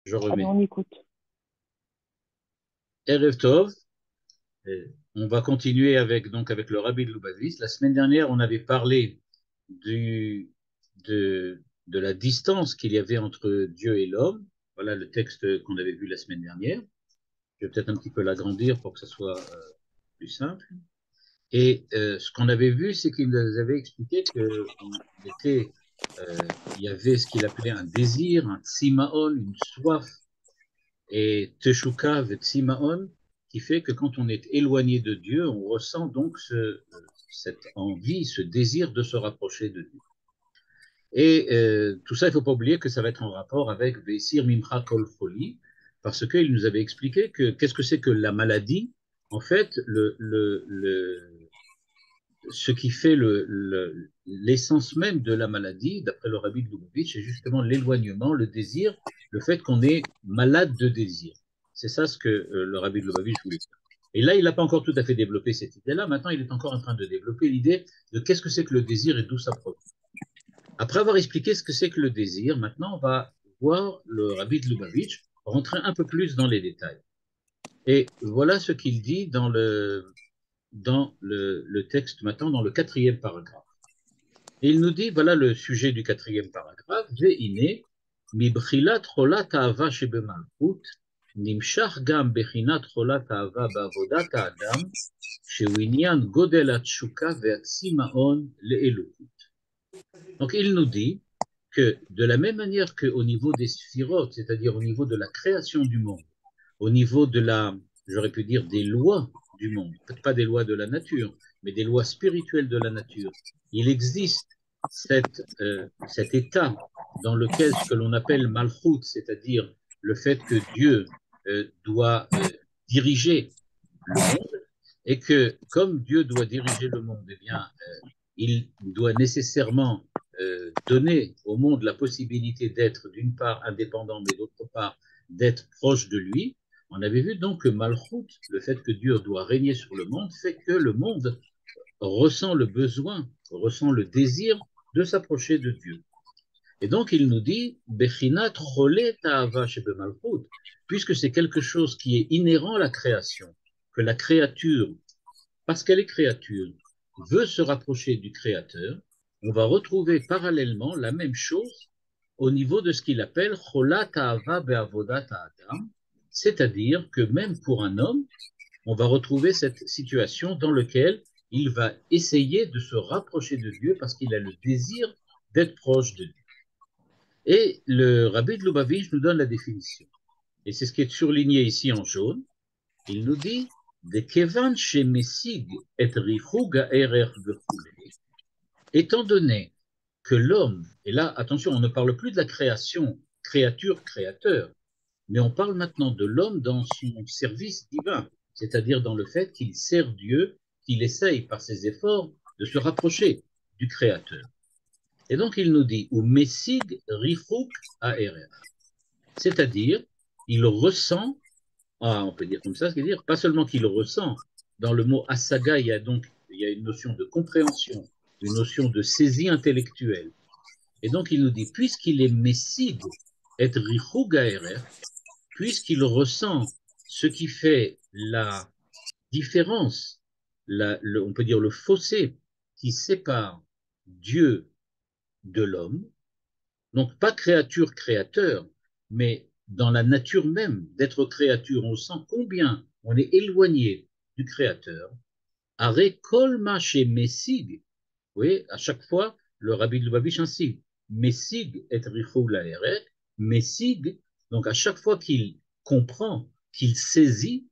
Je Allez, remets. on écoute. Erev Tov. On va continuer avec le Rabbi de Lubavitch. La semaine dernière, on avait parlé du, de la distance qu'il y avait entre Dieu et l'homme. Voilà le texte qu'on avait vu la semaine dernière. Je vais peut-être un petit peu l'agrandir pour que ce soit plus simple. Et ce qu'on avait vu, c'est qu'il nous avait expliqué il y avait ce qu'il appelait un désir, un tsimaon, une soif et Teshuka Vetsimaon, qui fait que quand on est éloigné de Dieu, on ressent donc cette envie, ce désir de se rapprocher de Dieu. Et tout ça, il ne faut pas oublier que ça va être en rapport avec Vesir Mimcha Kol Choli, parce qu'il nous avait expliqué que qu'est-ce que c'est que la maladie. En fait, ce qui fait l'essence même de la maladie, d'après le rabbi de Lubavitch, c'est justement l'éloignement, le désir, le fait qu'on est malade de désir. C'est ça ce que le rabbi de Lubavitch voulait dire. Et là, il n'a pas encore tout à fait développé cette idée-là. Maintenant, il est encore en train de développer l'idée de qu'est-ce que c'est que le désir et d'où ça provient. Après avoir expliqué ce que c'est que le désir, maintenant, on va voir le rabbi de Lubavitch rentrer un peu plus dans les détails. Et voilà ce qu'il dit dans le texte maintenant, dans le quatrième paragraphe. Et il nous dit, voilà le sujet du quatrième paragraphe, Ve'ine, mibchilat cholat ha'ava shebemalchut, nimshach gam bechinat cholat ha'ava ba'avodat ha'adam, shehu inyan godel ha'tshuka ve'atzimaon le'elokut. Donc il nous dit que de la même manière qu'au niveau des sphirotes, c'est-à-dire au niveau de la création du monde, au niveau j'aurais pu dire des lois du monde, peut-être pas des lois de la nature, mais des lois spirituelles de la nature, il existe cet état dans lequel ce que l'on appelle malchut, c'est-à-dire le fait que Dieu doit diriger le monde, et que comme Dieu doit diriger le monde, eh bien, il doit nécessairement donner au monde la possibilité d'être d'une part indépendant, mais d'autre part d'être proche de lui. On avait vu donc que Malchut, le fait que Dieu doit régner sur le monde, fait que le monde ressent le besoin, ressent le désir de s'approcher de Dieu. Et donc il nous dit, Bechinat cholet ta'ava shebemalchut, puisque c'est quelque chose qui est inhérent à la création, que la créature, parce qu'elle est créature, veut se rapprocher du Créateur, on va retrouver parallèlement la même chose au niveau de ce qu'il appelle cholat ta'ava be'avodat ha'adam, c'est-à-dire que même pour un homme, on va retrouver cette situation dans laquelle il va essayer de se rapprocher de Dieu parce qu'il a le désir d'être proche de Dieu. Et le rabbi de Lubavitch nous donne la définition. Et c'est ce qui est surligné ici en jaune. Il nous dit de kevan shemesig et richuga erer vechule. Étant donné que l'homme, et là, attention, on ne parle plus de la création, créature, créateur, mais on parle maintenant de l'homme dans son service divin, c'est-à-dire dans le fait qu'il sert Dieu, qu'il essaye par ses efforts de se rapprocher du Créateur. Et donc il nous dit, ou mesig rifuk aerer, c'est-à-dire il ressent, on peut dire comme ça, c'est-à-dire pas seulement qu'il ressent, dans le mot asaga, il y a une notion de compréhension, une notion de saisie intellectuelle. Et donc il nous dit, puisqu'il est mesig et rifuk aerer, puisqu'il ressent ce qui fait la différence, on peut dire le fossé qui sépare Dieu de l'homme, donc pas créature-créateur, mais dans la nature même d'être créature, on sent combien on est éloigné du Créateur. Aré kolma chez Messig, oui, à chaque fois, le rabbi de Lubavitch insiste, Messig et Richou Laeret, Messig, donc à chaque fois qu'il comprend, qu'il saisit,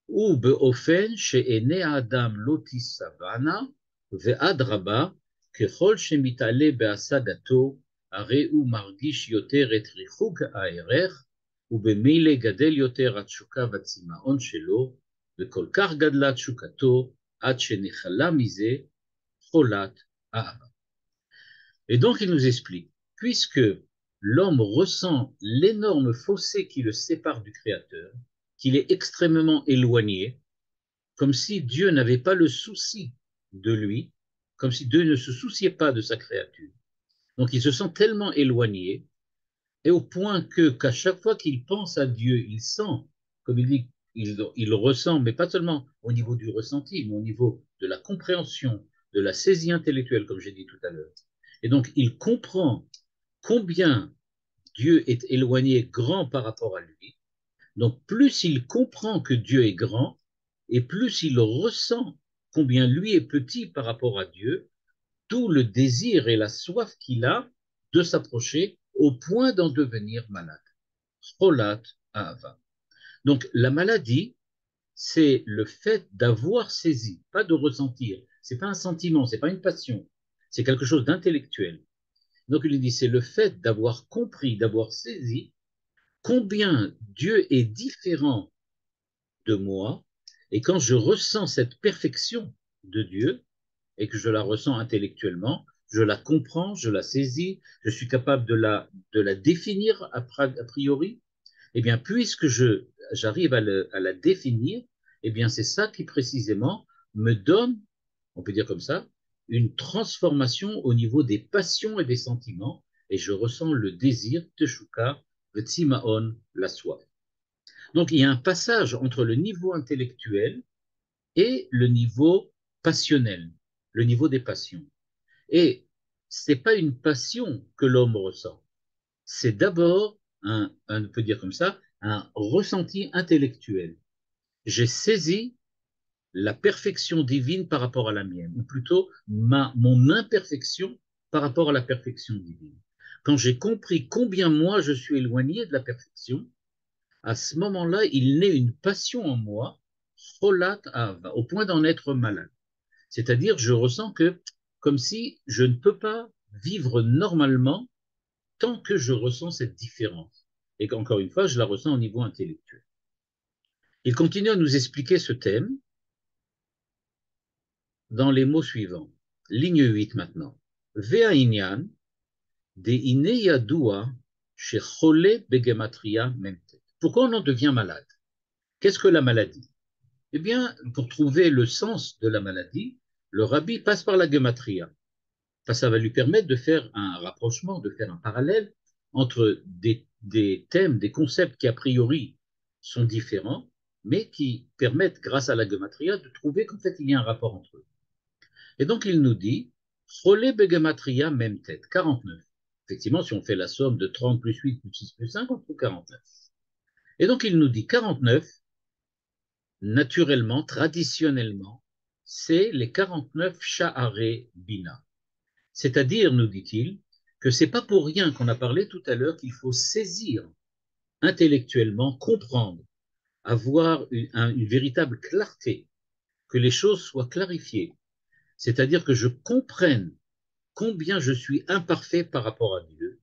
ou beofen she'ene adam lotis savana, ve'adraba, ככל שמתעלה בהשגתו, הרי הוא מרגיש יותר את ריחוק הערך, ובמילא גדל יותר התשוקה והצמאון שלו, וכל כך גדלה תשוקתו, עד שנחלה מזה cholat ahava. Et donc il nous explique, puisque l'homme ressent l'énorme fossé qui le sépare du Créateur, qu'il est extrêmement éloigné, comme si Dieu n'avait pas le souci de lui, comme si Dieu ne se souciait pas de sa créature. Donc il se sent tellement éloigné et au point qu'à chaque fois qu'il pense à Dieu, il sent, comme il dit, il ressent, mais pas seulement au niveau du ressenti, mais au niveau de la compréhension, de la saisie intellectuelle, comme j'ai dit tout à l'heure. Et donc, il comprend combien Dieu est éloigné, grand par rapport à lui. Donc, plus il comprend que Dieu est grand, et plus il ressent combien lui est petit par rapport à Dieu, tout le désir et la soif qu'il a de s'approcher au point d'en devenir malade. Cholat Ahava. Donc, la maladie, c'est le fait d'avoir saisi, pas de ressentir. C'est pas un sentiment, c'est pas une passion. C'est quelque chose d'intellectuel. Donc, il dit, c'est le fait d'avoir compris, d'avoir saisi combien Dieu est différent de moi. Et quand je ressens cette perfection de Dieu, et que je la ressens intellectuellement, je la comprends, je la saisis, je suis capable de la définir a priori, eh bien, puisque j'arrive à la définir, eh bien, c'est ça qui précisément me donne, on peut dire comme ça, une transformation au niveau des passions et des sentiments, et je ressens le désir, teshuka, le tsimaon, la soif. Donc, il y a un passage entre le niveau intellectuel et le niveau passionnel, le niveau des passions. Et c'est pas une passion que l'homme ressent, c'est d'abord on peut dire comme ça, un ressenti intellectuel. J'ai saisi la perfection divine par rapport à la mienne, ou plutôt mon imperfection par rapport à la perfection divine. Quand j'ai compris combien moi je suis éloigné de la perfection, à ce moment-là, il naît une passion en moi, cholat ava, au point d'en être malade. C'est-à-dire, je ressens que, comme si je ne peux pas vivre normalement tant que je ressens cette différence. Et qu'encore une fois, je la ressens au niveau intellectuel. Il continue à nous expliquer ce thème dans les mots suivants. Ligne 8 maintenant. Vea inyan de ine yadua chez chole begematria memtet. Pourquoi on en devient malade? Qu'est-ce que la maladie? Eh bien, pour trouver le sens de la maladie, le rabbi passe par la gematria. Ça va lui permettre de faire un rapprochement, de faire un parallèle entre des thèmes, des concepts qui a priori sont différents, mais qui permettent, grâce à la gematria, de trouver qu'en fait il y a un rapport entre eux. Et donc il nous dit, Cholé begematria même tête, 49. Effectivement, si on fait la somme de 30 plus 8 plus 6 plus 5, on trouve 49. Et donc il nous dit 49, naturellement, traditionnellement, c'est les 49 Sha'are Bina. C'est-à-dire, nous dit-il, que c'est pas pour rien qu'on a parlé tout à l'heure qu'il faut saisir intellectuellement, comprendre, avoir une véritable clarté, que les choses soient clarifiées. C'est-à-dire que je comprenne combien je suis imparfait par rapport à Dieu.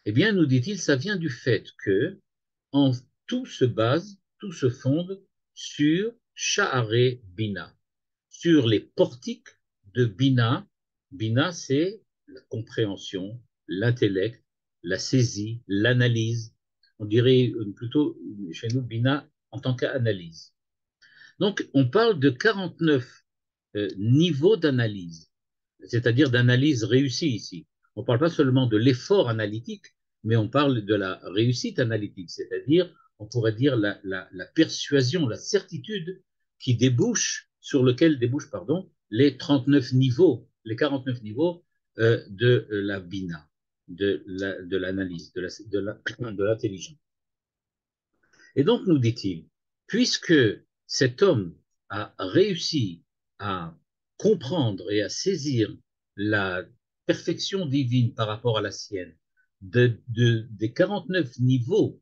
Eh bien, nous dit-il, ça vient du fait que en, tout se base, tout se fonde sur Sha'are Bina, sur les portiques de Bina. Bina, c'est la compréhension, l'intellect, la saisie, l'analyse. On dirait plutôt chez nous Bina en tant qu'analyse. Donc, on parle de 49 niveaux d'analyse, c'est-à-dire d'analyse réussie ici. On ne parle pas seulement de l'effort analytique, mais on parle de la réussite analytique, c'est-à-dire, on pourrait dire la persuasion, la certitude qui débouche, sur lequel débouchent, pardon, les 39 niveaux, les 49 niveaux de la BINA, de l'analyse, de l'intelligence. Et donc, nous dit-il, puisque cet homme a réussi à comprendre et à saisir la perfection divine par rapport à la sienne, des 49 niveaux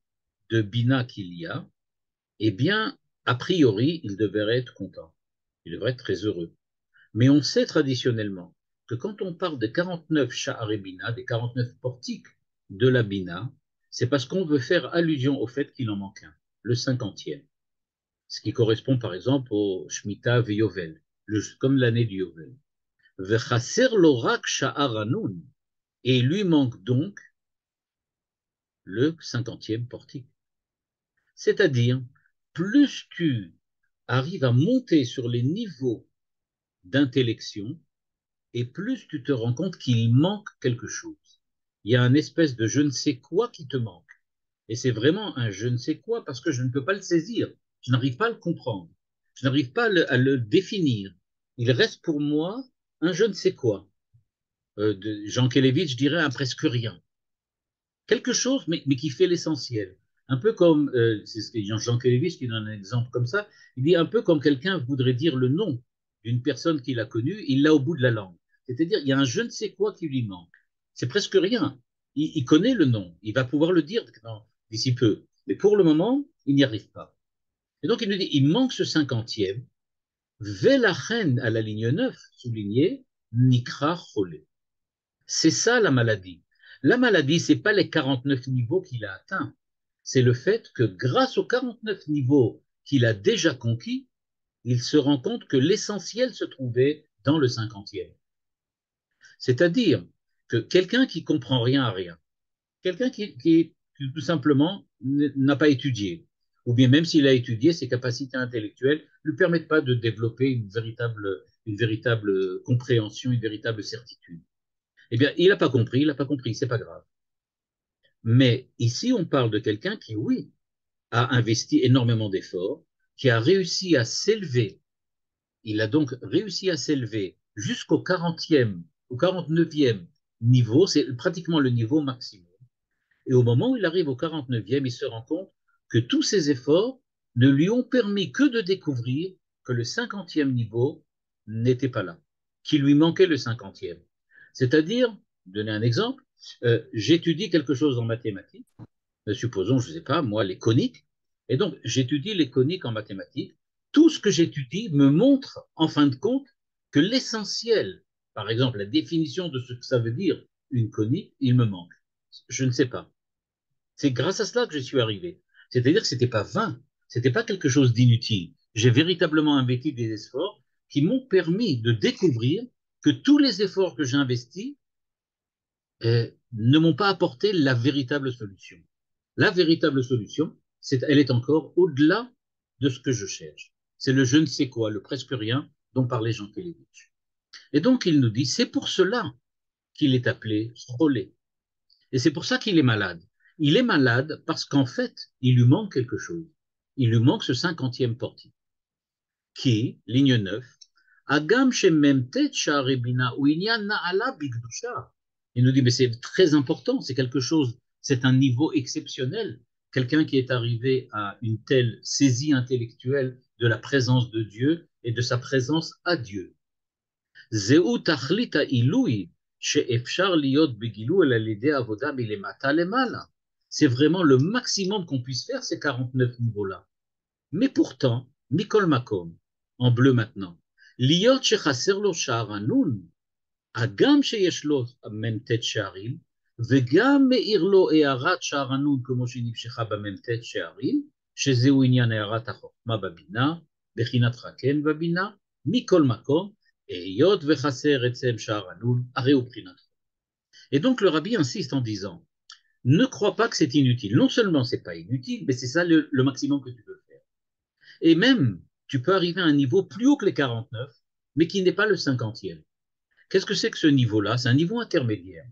de Bina qu'il y a, eh bien, a priori, il devrait être content. Il devrait être très heureux. Mais on sait traditionnellement que quand on parle des 49 Sha'are Bina, des 49 portiques de la Bina, c'est parce qu'on veut faire allusion au fait qu'il en manque un, le 50e, ce qui correspond par exemple au Shemitah Veyovel, comme l'année du Yovel. Vechaser lorak sha'aranun, et il lui manque donc le 50e portique. C'est-à-dire, plus tu arrives à monter sur les niveaux d'intellection, et plus tu te rends compte qu'il manque quelque chose. il y a un espèce de je ne sais quoi qui te manque. Et c'est vraiment un je ne sais quoi parce que je ne peux pas le saisir. Je n'arrive pas à le comprendre. Je n'arrive pas à le définir. Il reste pour moi un je ne sais quoi. De Jean Kelevitch dirait un presque rien. Quelque chose, mais qui fait l'essentiel. Un peu comme, c'est ce que Jean Kelevitch qui donne un exemple comme ça, il dit un peu comme quelqu'un voudrait dire le nom d'une personne qu'il a connue, il l'a au bout de la langue. C'est-à-dire, il y a un je ne sais quoi qui lui manque. C'est presque rien. Il connaît le nom, il va pouvoir le dire d'ici peu. Mais pour le moment, il n'y arrive pas. Et donc, il nous dit, il manque ce cinquantième, Velachen à la ligne 9, souligné, Nikra Cholé. C'est ça la maladie. La maladie, c'est pas les 49 niveaux qu'il a atteints. C'est le fait que grâce aux 49 niveaux qu'il a déjà conquis, il se rend compte que l'essentiel se trouvait dans le cinquantième. C'est-à-dire que quelqu'un qui comprend rien à rien, quelqu'un qui tout simplement n'a pas étudié, ou bien même s'il a étudié, ses capacités intellectuelles ne lui permettent pas de développer une véritable compréhension, une véritable certitude. Eh bien, il n'a pas compris, c'est pas grave. Mais ici, on parle de quelqu'un qui, oui, a investi énormément d'efforts, qui a réussi à s'élever. Il a donc réussi à s'élever jusqu'au 40e, au 49e niveau, c'est pratiquement le niveau maximum. Et au moment où il arrive au 49e, il se rend compte que tous ses efforts ne lui ont permis que de découvrir que le 50e niveau n'était pas là, qu'il lui manquait le 50e. C'est-à-dire, donner un exemple, j'étudie quelque chose en mathématiques, supposons, je ne sais pas, moi, les coniques, et donc j'étudie les coniques en mathématiques. Tout ce que j'étudie me montre, en fin de compte, que l'essentiel, par exemple, la définition de ce que ça veut dire une conique, il me manque. Je ne sais pas. C'est grâce à cela que je suis arrivé. C'est-à-dire que ce n'était pas vain, ce n'était pas quelque chose d'inutile. J'ai véritablement investi des efforts qui m'ont permis de découvrir que tous les efforts que j'ai investis ne m'ont pas apporté la véritable solution. La véritable solution, elle est encore au-delà de ce que je cherche. C'est le je ne sais quoi, le presque rien dont parlait Jean Kelevitch. Et donc il nous dit, c'est pour cela qu'il est appelé Cholé. Et c'est pour ça qu'il est malade. Il est malade parce qu'en fait, il lui manque quelque chose. Il lui manque ce cinquantième portique. Qui, ligne 9, Agam shememtet sharebina ou inyan na'ala bigdusha. Il nous dit, mais c'est très important, c'est quelque chose, c'est un niveau exceptionnel. Quelqu'un qui est arrivé à une telle saisie intellectuelle de la présence de Dieu et de sa présence à Dieu. Zeu tachlit ha'ilui she'efshar liot begilu el alidei avoda milemata lemala. C'est vraiment le maximum qu'on puisse faire, ces 49 niveaux-là. Mais pourtant, Mikol Makom, en bleu maintenant, Liot shechaser lo sha'ar hanun, הגם שיש לו מ"ט שערים, וגם מאיר לו הערת שער הנון כמו שנמשכה במ"ט שערים, שזהו עניין הערת החוכמה בבינה, בחינת חכן בבינה, מכל מקום, היות וחסר עצם שער הנון, הרי הוא בחינת חוכמה. Et donc le rabbi insiste en disant, ne crois pas que c'est inutile. Non seulement c'est pas inutile, mais c'est ça le maximum que tu peux faire. Et même, tu peux arriver à un niveau plus haut que les 49, mais qui n'est pas le 50e. Qu'est-ce que c'est que ce niveau-là? C'est un niveau intermédiaire.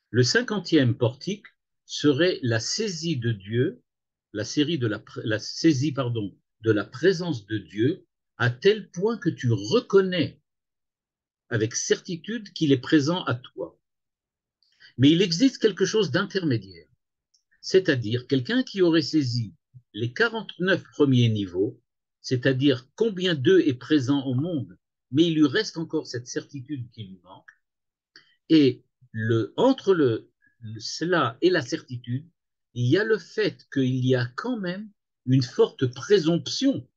Le 50e portique serait la saisie de Dieu, la saisie pardon, de la présence de Dieu, à tel point que tu reconnais avec certitude qu'il est présent à toi. Mais il existe quelque chose d'intermédiaire, c'est-à-dire quelqu'un qui aurait saisi les 49 premiers niveaux, c'est-à-dire combien d'eux est présent au monde, mais il lui reste encore cette certitude qui lui manque, et entre cela et la certitude, il y a le fait qu'il y a quand même une forte présomption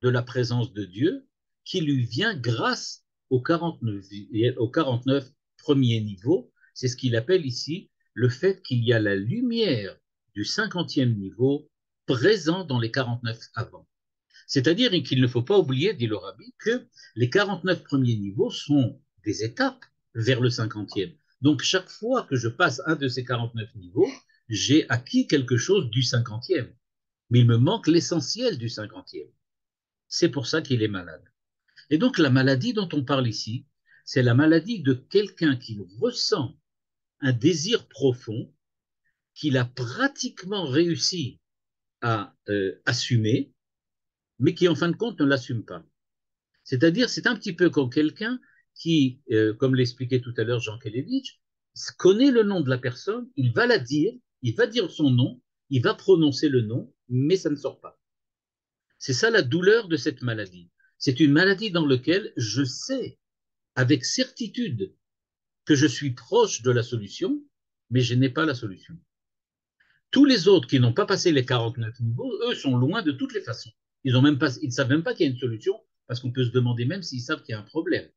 de la présence de Dieu qui lui vient grâce aux 49 premiers niveaux. C'est ce qu'il appelle ici le fait qu'il y a la lumière du 50e niveau présent dans les 49 avant. C'est-à-dire qu'il ne faut pas oublier, dit le rabbi, que les 49 premiers niveaux sont des étapes vers le 50e. Donc chaque fois que je passe un de ces 49 niveaux, j'ai acquis quelque chose du 50e. Mais il me manque l'essentiel du 50e. C'est pour ça qu'il est malade. Et donc la maladie dont on parle ici, c'est la maladie de quelqu'un qui ressent un désir profond qu'il a pratiquement réussi à assumer, mais qui en fin de compte ne l'assume pas. C'est-à-dire, c'est un petit peu comme quelqu'un qui, comme l'expliquait tout à l'heure Jean Kelevitch, connaît le nom de la personne, il va la dire, il va dire son nom, il va prononcer le nom, mais ça ne sort pas. C'est ça la douleur de cette maladie. C'est une maladie dans laquelle je sais avec certitude que je suis proche de la solution, mais je n'ai pas la solution. Tous les autres qui n'ont pas passé les 49 niveaux, eux, sont loin de toutes les façons. Ils ne savent même pas qu'il y a une solution, parce qu'on peut se demander même s'ils savent qu'il y a un problème.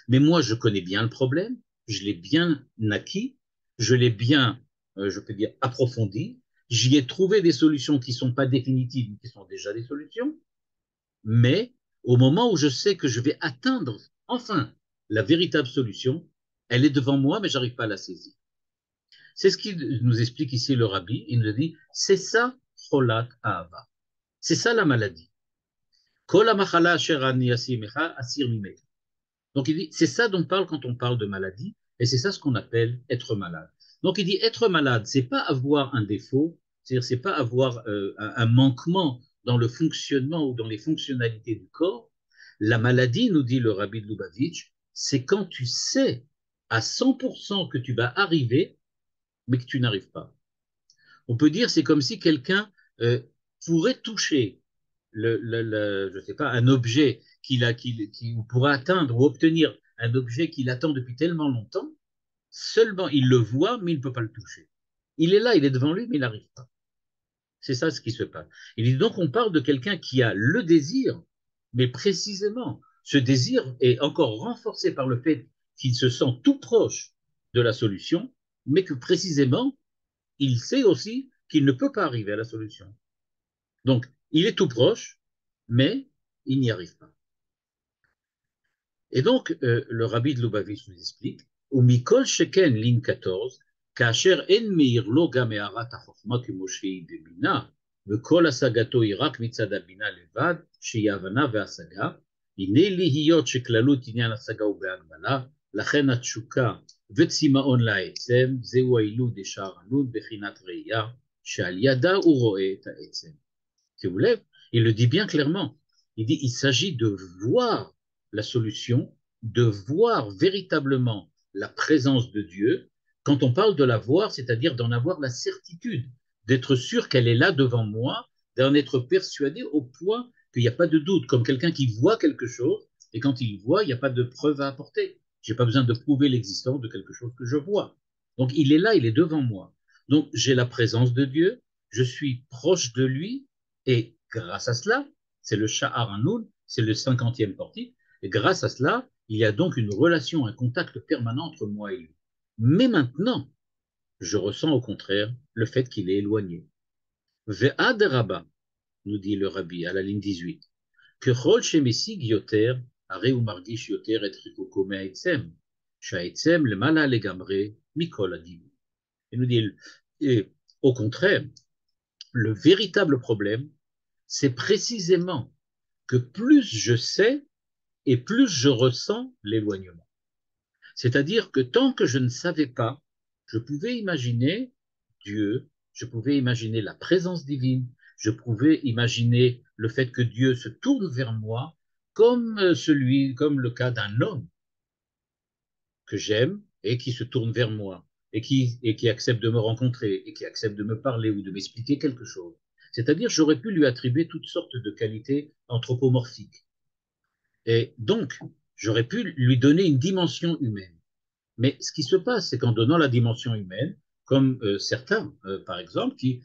Mais moi, je connais bien le problème, je l'ai bien acquis, je l'ai bien, je peux dire, approfondi, j'y ai trouvé des solutions qui ne sont pas définitives, mais qui sont déjà des solutions, mais au moment où je sais que je vais atteindre enfin la véritable solution, elle est devant moi, mais je n'arrive pas à la saisir. C'est ce qu'il nous explique ici le rabbi. Il nous dit, c'est ça, cholat ahava. C'est ça la maladie. Donc il dit, c'est ça dont on parle quand on parle de maladie, et c'est ça ce qu'on appelle être malade. Donc il dit, être malade, c'est pas avoir un défaut, c'est-à-dire c'est pas avoir un manquement dans le fonctionnement ou dans les fonctionnalités du corps. La maladie, nous dit le rabbi de Lubavitch, c'est quand tu sais à 100% que tu vas arriver, mais que tu n'arrives pas. On peut dire c'est comme si quelqu'un pourrait toucher je sais pas, un objet qu'il pourrait atteindre ou obtenir un objet qu'il attend depuis tellement longtemps, seulement il le voit, mais il ne peut pas le toucher. Il est là, il est devant lui, mais il n'arrive pas. C'est ça ce qui se passe. Il dit donc on parle de quelqu'un qui a le désir, mais précisément, ce désir est encore renforcé par le fait qu'il se sent tout proche de la solution, mais que précisément, il sait aussi qu'il ne peut pas arriver à la solution. Donc, il est tout proche, mais il n'y arrive pas. Et donc, le rabbi de Lubavitch nous explique, ומכל שכן לין 14, כאשר אין מאיר לו גם הערת החוכמה כמו שהיא בבינה, וכל השגתו היא רק מצד הבינה לבד, שהיא הבנה והשגה, הנה להיות שכללות עניין השגה הוא בהגבלה, לכן התשוקה וצמאון לעצם, זהו העילוי דשאר הנון בחינת ראייה, שעל ידה הוא רואה את העצם. Si vous voulez, il le dit bien clairement. Il dit il s'agit de voir la solution, de voir véritablement la présence de Dieu. Quand on parle de la voir, c'est-à-dire d'en avoir la certitude, d'être sûr qu'elle est là devant moi, d'en être persuadé au point qu'il n'y a pas de doute, comme quelqu'un qui voit quelque chose, et quand il voit, il n'y a pas de preuve à apporter. Je n'ai pas besoin de prouver l'existence de quelque chose que je vois. Donc il est là, il est devant moi. Donc j'ai la présence de Dieu, je suis proche de lui, et grâce à cela, c'est le Sha'ar Hanoun, c'est le 50e portique, et grâce à cela, il y a donc une relation, un contact permanent entre moi et lui. Mais maintenant, je ressens au contraire le fait qu'il est éloigné. Ve'ad Rabba, nous dit le rabbi à la ligne 18, que Chol Shemesig Yoter, Are ou Margish Yoter et Rikoko Me'aetzem, Sha'etzem le Mala Legamre, Mikol Adibu. Il nous dit, et au contraire, le véritable problème, c'est précisément que plus je sais et plus je ressens l'éloignement. C'est-à-dire que tant que je ne savais pas, je pouvais imaginer Dieu, je pouvais imaginer la présence divine, je pouvais imaginer le fait que Dieu se tourne vers moi comme le cas d'un homme que j'aime et qui se tourne vers moi et qui accepte de me rencontrer et qui accepte de me parler ou de m'expliquer quelque chose. C'est-à-dire, j'aurais pu lui attribuer toutes sortes de qualités anthropomorphiques. Et donc, j'aurais pu lui donner une dimension humaine. Mais ce qui se passe, c'est qu'en donnant la dimension humaine, comme certains, par exemple, qui,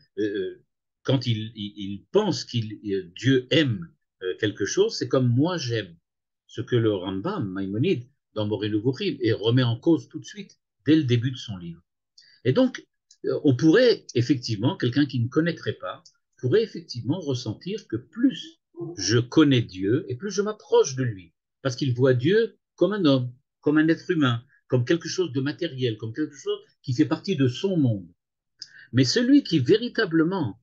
quand ils pensent que Dieu aime quelque chose, c'est comme moi j'aime. Ce que le Rambam, Maïmonide, dans Moré Nevuchim, et remet en cause tout de suite, dès le début de son livre. Et donc, on pourrait effectivement, quelqu'un qui ne connaîtrait pas, pourrait effectivement ressentir que plus je connais Dieu et plus je m'approche de lui, parce qu'il voit Dieu comme un homme, comme un être humain, comme quelque chose de matériel, comme quelque chose qui fait partie de son monde. Mais celui qui véritablement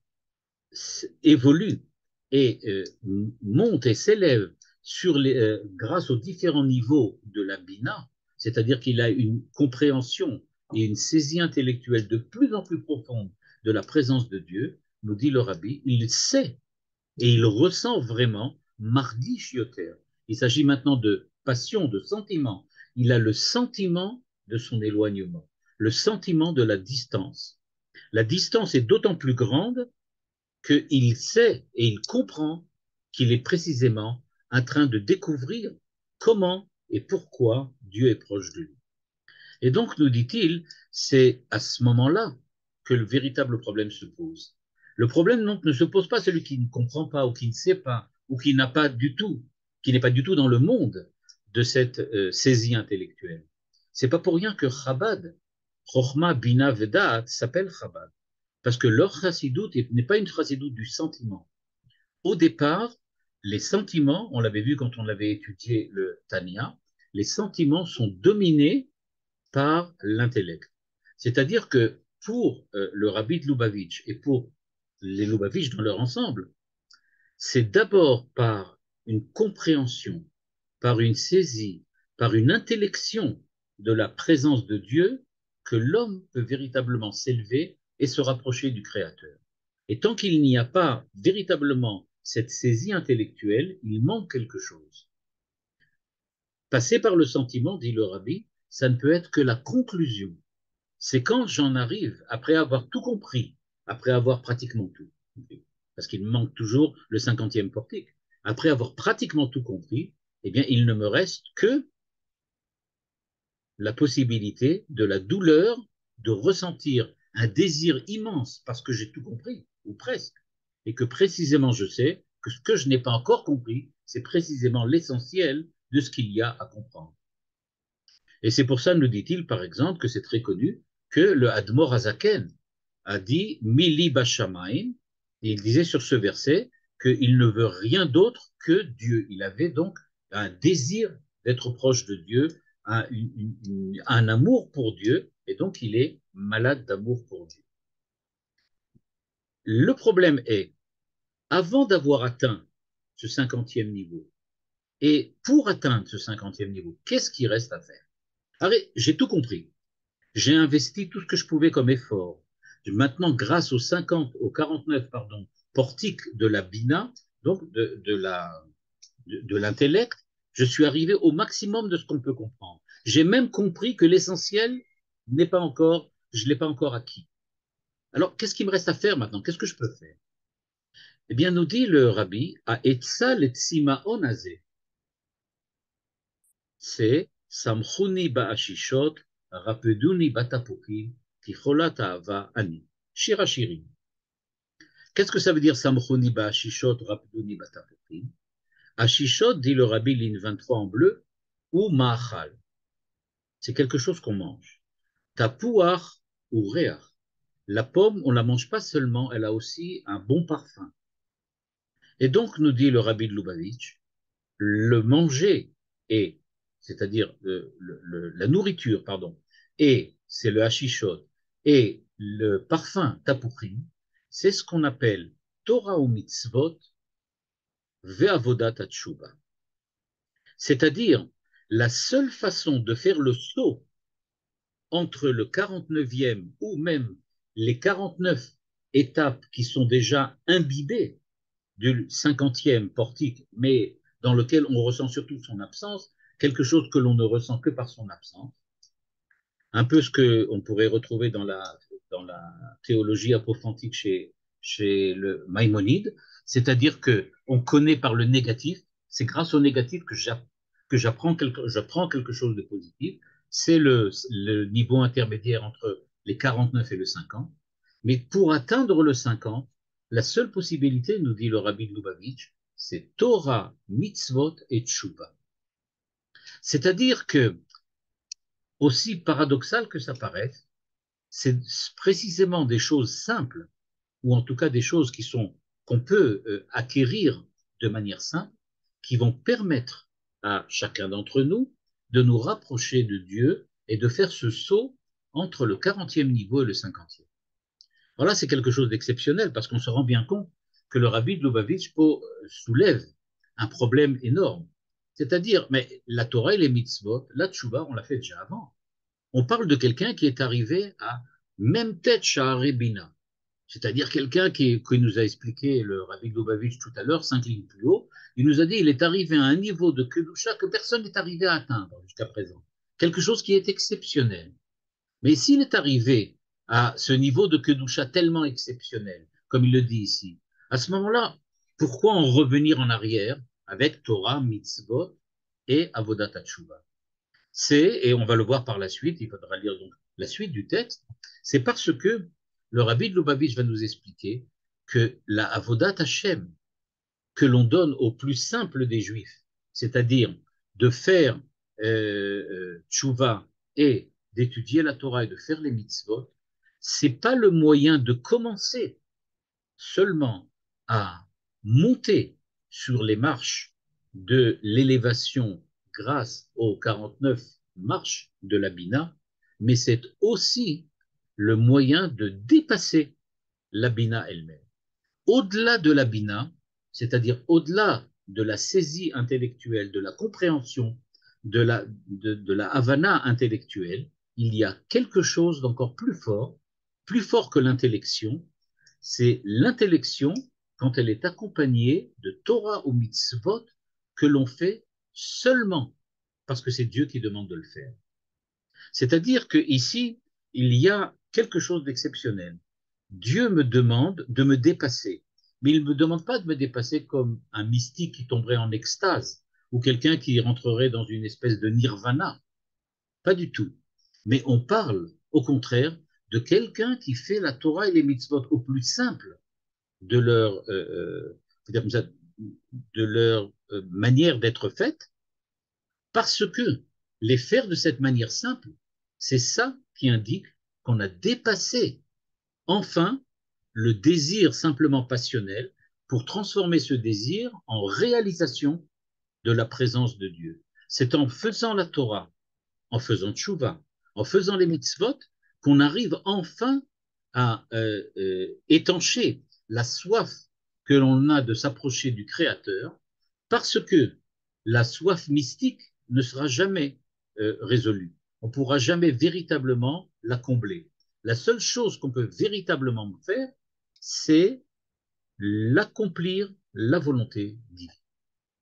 évolue et monte et s'élève grâce aux différents niveaux de la Bina, c'est-à-dire qu'il a une compréhension et une saisie intellectuelle de plus en plus profonde de la présence de Dieu, nous dit le Rabbi, il sait et il ressent vraiment mardish yoter. Il s'agit maintenant de passion, de sentiment. Il a le sentiment de son éloignement, le sentiment de la distance. La distance est d'autant plus grande qu'il sait et il comprend qu'il est précisément en train de découvrir comment et pourquoi Dieu est proche de lui. Et donc, nous dit-il, c'est à ce moment-là que le véritable problème se pose. Le problème donc ne se pose pas celui qui ne comprend pas ou qui ne sait pas ou qui n'a pas du tout, qui n'est pas du tout dans le monde de cette saisie intellectuelle. C'est pas pour rien que Chabad, Chochma, Bina, Vedat s'appelle Chabad. Parce que leur chassidoute n'est pas une chassidoute du sentiment. Au départ, les sentiments, on l'avait vu quand on avait étudié le Tanya, les sentiments sont dominés par l'intellect. C'est-à-dire que pour le rabbi de Lubavitch et pour les Lubavitch dans leur ensemble, c'est d'abord par une compréhension, par une saisie, par une intellection de la présence de Dieu que l'homme peut véritablement s'élever et se rapprocher du Créateur. Et tant qu'il n'y a pas véritablement cette saisie intellectuelle, il manque quelque chose. Passer par le sentiment, dit le rabbi, ça ne peut être que la conclusion. C'est quand j'en arrive, après avoir tout compris, après avoir pratiquement tout compris, parce qu'il me manque toujours le 50e portique, après avoir pratiquement tout compris, eh bien, il ne me reste que la possibilité de la douleur de ressentir un désir immense parce que j'ai tout compris, ou presque, et que précisément je sais que ce que je n'ai pas encore compris, c'est précisément l'essentiel de ce qu'il y a à comprendre. Et c'est pour ça, nous dit-il, par exemple, que c'est très connu que le Admor Azaken a dit Mili Bashamaim, et il disait sur ce verset qu'il ne veut rien d'autre que Dieu. Il avait donc un désir d'être proche de Dieu, un amour pour Dieu, et donc il est malade d'amour pour Dieu. Le problème est, avant d'avoir atteint ce 50e niveau, et pour atteindre ce 50e niveau, qu'est-ce qui reste à faire? Allez, j'ai tout compris. J'ai investi tout ce que je pouvais comme effort. Maintenant, grâce aux 50, aux 49, pardon, portiques de la Bina, donc de l'intellect, je suis arrivé au maximum de ce qu'on peut comprendre. J'ai même compris que l'essentiel n'est pas encore, je ne l'ai pas encore acquis. Alors, qu'est-ce qu'il me reste à faire maintenant? Qu'est-ce que je peux faire? Eh bien, nous dit le rabbi, à Etzal et Tsimaon Azeh, c'est Samchuni ba'ashishot, Rapeduni batapukim, Ticholat Ahava Ani. Shira Shirim. Qu'est-ce que ça veut dire Samchuni ba'ashishot, Rapeduni batapukim? Ashishot, dit le rabbi, ligne 23 en bleu, ou Ma'achal. C'est quelque chose qu'on mange. Tapouach ou Réach. La pomme, on ne la mange pas seulement, elle a aussi un bon parfum. Et donc, nous dit le rabbi de Lubavitch, le manger et, c'est-à-dire la nourriture, pardon, et c'est le hachishot, et le parfum tapuchim, c'est ce qu'on appelle Torah ou mitzvot ve'avodat atshuva. C'est-à-dire la seule façon de faire le saut entre le 49e ou même les 49 étapes qui sont déjà imbibées du 50e portique, mais dans lequel on ressent surtout son absence, quelque chose que l'on ne ressent que par son absence, un peu ce qu'on pourrait retrouver dans la théologie apophantique chez le Maïmonide, c'est-à-dire qu'on connaît par le négatif, c'est grâce au négatif que j'apprends quelque chose de positif, c'est le niveau intermédiaire entre les 49 et le 50, mais pour atteindre le 50, la seule possibilité, nous dit le rabbi de Lubavitch, c'est Torah, mitzvot et tshuva. C'est-à-dire que, aussi paradoxal que ça paraisse, c'est précisément des choses simples, ou en tout cas des choses qu'on peut acquérir de manière simple, qui vont permettre à chacun d'entre nous de nous rapprocher de Dieu et de faire ce saut entre le 40e niveau et le 50e. Alors là, c'est quelque chose d'exceptionnel parce qu'on se rend bien compte que le rabbi de Lubavitch soulève un problème énorme. C'est-à-dire, mais la Torah et les mitzvot, la tchouva, on l'a fait déjà avant. On parle de quelqu'un qui est arrivé à même tête Sha'arei Bina, c'est-à-dire quelqu'un qui nous a expliqué le Rabbi Lubavitch tout à l'heure, 5 lignes plus haut. Il nous a dit il est arrivé à un niveau de Kedusha que personne n'est arrivé à atteindre jusqu'à présent. Quelque chose qui est exceptionnel. Mais s'il est arrivé à ce niveau de Kedusha tellement exceptionnel, comme il le dit ici, à ce moment-là, pourquoi en revenir en arrière avec Torah, Mitzvot et Avodat Tshuva? Et on va le voir par la suite, il faudra lire donc la suite du texte, c'est parce que le Rabbi de Lubavitch va nous expliquer que la Avodat Hashem que l'on donne au plus simple des Juifs, c'est-à-dire de faire Tshuva et d'étudier la Torah et de faire les mitzvot, c'est pas le moyen de commencer seulement à monter sur les marches de l'élévation grâce aux 49 marches de la Bina, mais c'est aussi le moyen de dépasser la Bina elle-même. Au-delà de la Bina, c'est-à-dire au-delà de la saisie intellectuelle, de la compréhension, de la Havana intellectuelle, il y a quelque chose d'encore plus fort que l'intellection, c'est l'intellection quand elle est accompagnée de Torah ou mitzvot que l'on fait seulement parce que c'est Dieu qui demande de le faire. C'est-à-dire qu'ici, il y a quelque chose d'exceptionnel. Dieu me demande de me dépasser, mais il ne me demande pas de me dépasser comme un mystique qui tomberait en extase ou quelqu'un qui rentrerait dans une espèce de nirvana. Pas du tout. Mais on parle, au contraire, de quelqu'un qui fait la Torah et les mitzvot au plus simple de leur manière d'être faite, parce que les faire de cette manière simple, c'est ça qui indique qu'on a dépassé enfin le désir simplement passionnel pour transformer ce désir en réalisation de la présence de Dieu. C'est en faisant la Torah, en faisant Tchouva, en faisant les mitzvot, qu'on arrive enfin à étancher la soif que l'on a de s'approcher du Créateur, parce que la soif mystique ne sera jamais résolue. On ne pourra jamais véritablement la combler. La seule chose qu'on peut véritablement faire, c'est l'accomplir la volonté divine.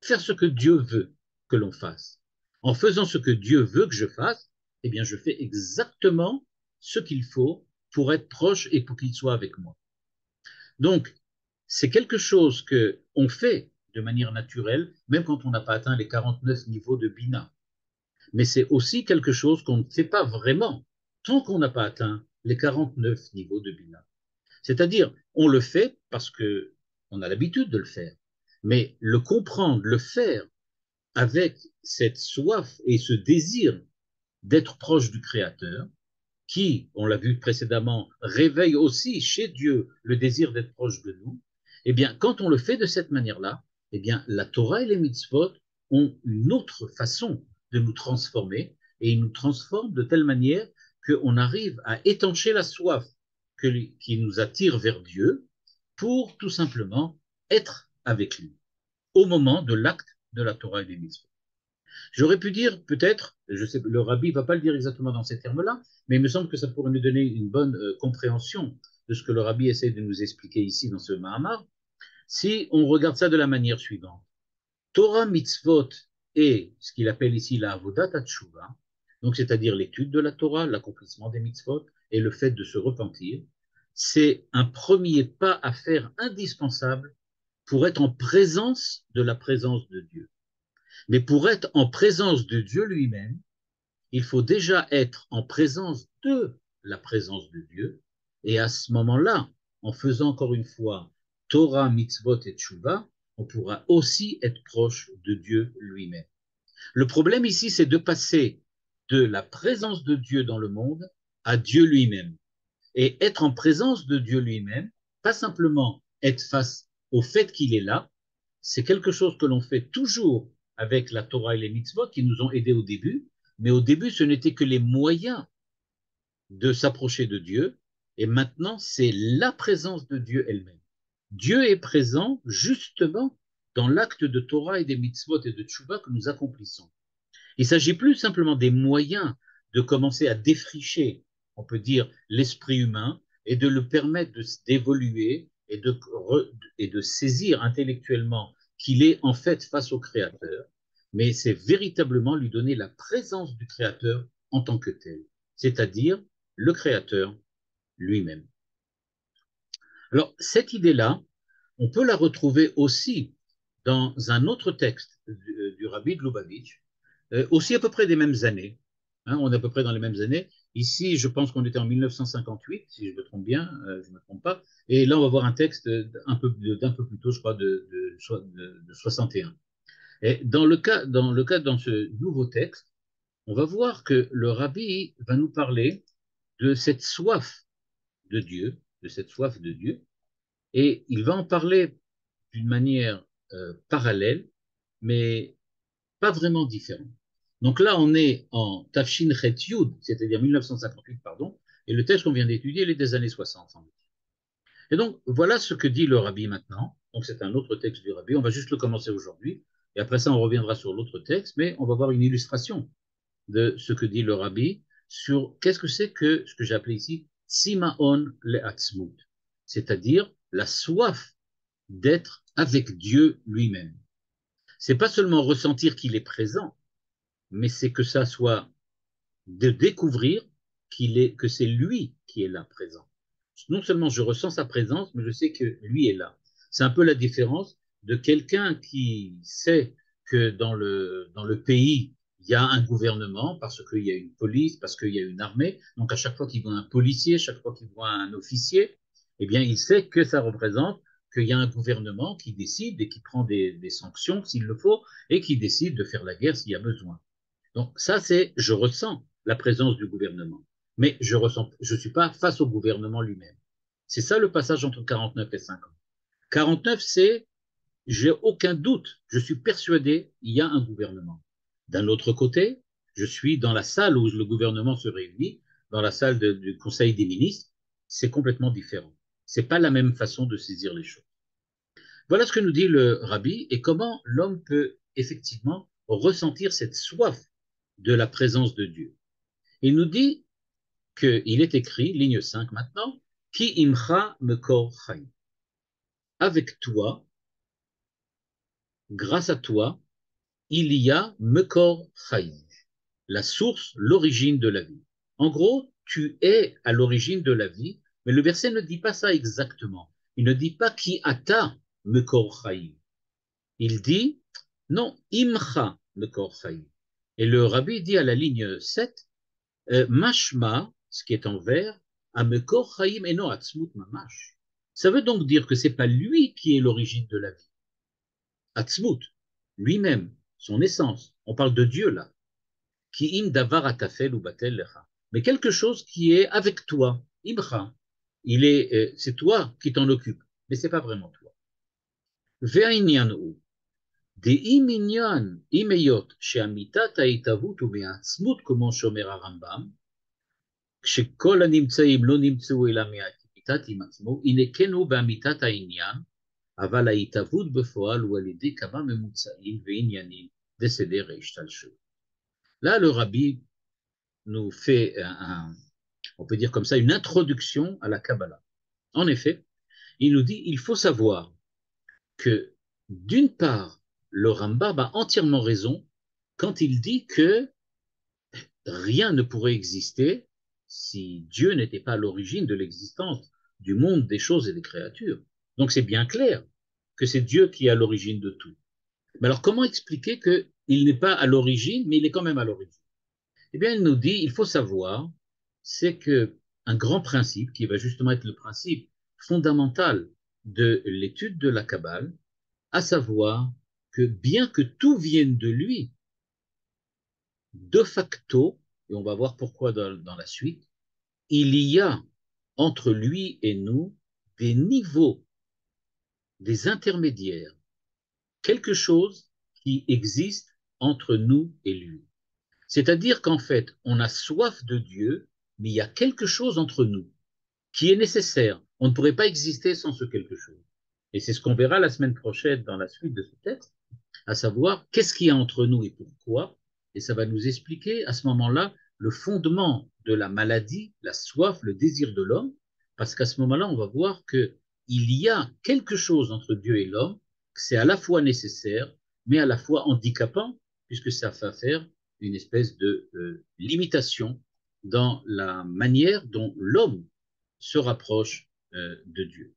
Faire ce que Dieu veut que l'on fasse. En faisant ce que Dieu veut que je fasse, eh bien, je fais exactement ce qu'il faut pour être proche et pour qu'il soit avec moi. Donc, c'est quelque chose que on fait de manière naturelle, même quand on n'a pas atteint les 49 niveaux de Bina. Mais c'est aussi quelque chose qu'on ne fait pas vraiment tant qu'on n'a pas atteint les 49 niveaux de Bina. C'est-à-dire, on le fait parce que on a l'habitude de le faire. Mais le comprendre, le faire avec cette soif et ce désir d'être proche du Créateur, qui, on l'a vu précédemment, réveille aussi chez Dieu le désir d'être proche de nous, eh bien, quand on le fait de cette manière-là, eh bien, la Torah et les mitzvot ont une autre façon de nous transformer, et ils nous transforment de telle manière qu'on arrive à étancher la soif qui nous attire vers Dieu pour tout simplement être avec lui au moment de l'acte de la Torah et des mitzvot. J'aurais pu dire peut-être, je sais, le rabbi ne va pas le dire exactement dans ces termes-là, mais il me semble que ça pourrait nous donner une bonne compréhension de ce que le rabbi essaie de nous expliquer ici dans ce Mahamar, si on regarde ça de la manière suivante. Torah, mitzvot et ce qu'il appelle ici la avodat tshuva, donc c'est-à-dire l'étude de la Torah, l'accomplissement des mitzvot et le fait de se repentir, c'est un premier pas à faire indispensable pour être en présence de la présence de Dieu. Mais pour être en présence de Dieu lui-même, il faut déjà être en présence de la présence de Dieu. Et à ce moment-là, en faisant encore une fois Torah, mitzvot et tshuva, on pourra aussi être proche de Dieu lui-même. Le problème ici, c'est de passer de la présence de Dieu dans le monde à Dieu lui-même. Et être en présence de Dieu lui-même, pas simplement être face au fait qu'il est là, c'est quelque chose que l'on fait toujours avec la Torah et les mitzvot qui nous ont aidés au début, mais au début, ce n'était que les moyens de s'approcher de Dieu, et maintenant, c'est la présence de Dieu elle-même. Dieu est présent justement dans l'acte de Torah et des mitzvot et de tshuva que nous accomplissons. Il ne s'agit plus simplement des moyens de commencer à défricher, on peut dire, l'esprit humain et de le permettre d'évoluer et de saisir intellectuellement qu'il est en fait face au Créateur, mais c'est véritablement lui donner la présence du Créateur en tant que tel, c'est-à-dire le Créateur lui-même. Alors, cette idée-là, on peut la retrouver aussi dans un autre texte du Rabbi de Lubavitch, aussi à peu près des mêmes années. Hein, on est à peu près dans les mêmes années. Ici, je pense qu'on était en 1958, si je me trompe bien, je ne me trompe pas. Et là, on va voir un texte d'un peu plus tôt, je crois, de 61. Et dans ce nouveau texte, on va voir que le Rabbi va nous parler de cette soif de Dieu, de cette soif de Dieu, et il va en parler d'une manière parallèle, mais pas vraiment différente. Donc là, on est en Tafshin Chet Yud, c'est-à-dire 1958, pardon, et le texte qu'on vient d'étudier, il est des années 60. Et donc, voilà ce que dit le Rabbi maintenant. Donc, c'est un autre texte du Rabbi. On va juste le commencer aujourd'hui. Et après ça, on reviendra sur l'autre texte, mais on va voir une illustration de ce que dit le Rabbi sur qu'est-ce que c'est que ce que j'ai appelé ici Simaon le'atzmut, c'est-à-dire la soif d'être avec Dieu lui-même. C'est pas seulement ressentir qu'il est présent, mais c'est que ça soit de découvrir que c'est lui qui est là présent. Non seulement je ressens sa présence, mais je sais que lui est là. C'est un peu la différence de quelqu'un qui sait que dans le pays, il y a un gouvernement, parce qu'il y a une police, parce qu'il y a une armée. Donc à chaque fois qu'il voit un policier, chaque fois qu'il voit un officier, eh bien il sait que ça représente qu'il y a un gouvernement qui décide et qui prend des sanctions s'il le faut, et qui décide de faire la guerre s'il y a besoin. Donc ça, c'est, je ressens la présence du gouvernement, mais je suis pas face au gouvernement lui-même. C'est ça le passage entre 49 et 50. 49, c'est, j'ai aucun doute, je suis persuadé, il y a un gouvernement. D'un autre côté, je suis dans la salle où le gouvernement se réunit, dans la salle du Conseil des ministres, c'est complètement différent. C'est pas la même façon de saisir les choses. Voilà ce que nous dit le Rabbi et comment l'homme peut effectivement ressentir cette soif de la présence de Dieu. Il nous dit qu'il est écrit, ligne 5 maintenant, Ki imcha mekor chayim. Avec toi, grâce à toi, il y a mekor chayim, la source, l'origine de la vie. En gros, tu es à l'origine de la vie, mais le verset ne dit pas ça exactement. Il ne dit pas Ki ata mekor chayim. Il dit, non, imcha mekor chayim. Et le rabbi dit à la ligne 7, mashma, ce qui est en vert, amekor chaim eno atzmut mamash. Ça veut donc dire que c'est pas lui qui est l'origine de la vie. Atzmut, lui-même, son essence. On parle de Dieu là. Ki im davar atafel ou batel lecha. Mais quelque chose qui est avec toi, imcha. C'est toi qui t'en occupe, mais c'est pas vraiment toi. Ve'inyan ou. דאם עניין, אם היות שאמיתת ההתהוות הוא מעצמות כמו שאומר הרמב"ם, כשכל הנמצאים לא נמצאו אלא מאמיתת עם עצמו, הנה כן הוא באמיתת העניין, אבל ההתהוות בפועל הוא על ידי כמה ממוצעים ועניינים דסדר השתלשלות. Là, le rabbi nous fait, on peut dire comme ça, une introduction à la Kabbalah. En effet, il nous dit, il faut savoir que, d'une part, le Rambam a entièrement raison quand il dit que rien ne pourrait exister si Dieu n'était pas à l'origine de l'existence du monde, des choses et des créatures. Donc c'est bien clair que c'est Dieu qui est à l'origine de tout. Mais alors comment expliquer qu'il n'est pas à l'origine, mais il est quand même à l'origine? Eh bien, il nous dit, il faut savoir, c'est que un grand principe, qui va justement être le principe fondamental de l'étude de la Kabbale, à savoir que bien que tout vienne de lui, de facto, et on va voir pourquoi dans la suite, il y a entre lui et nous des niveaux, des intermédiaires, quelque chose qui existe entre nous et lui. C'est-à-dire qu'en fait, on a soif de Dieu, mais il y a quelque chose entre nous qui est nécessaire. On ne pourrait pas exister sans ce quelque chose. Et c'est ce qu'on verra la semaine prochaine dans la suite de ce texte, à savoir qu'est-ce qu'il y a entre nous et pourquoi. Et ça va nous expliquer à ce moment-là le fondement de la maladie, la soif, le désir de l'homme, parce qu'à ce moment-là, on va voir qu'il y a quelque chose entre Dieu et l'homme, que c'est à la fois nécessaire, mais à la fois handicapant, puisque ça va faire une espèce de limitation dans la manière dont l'homme se rapproche de Dieu.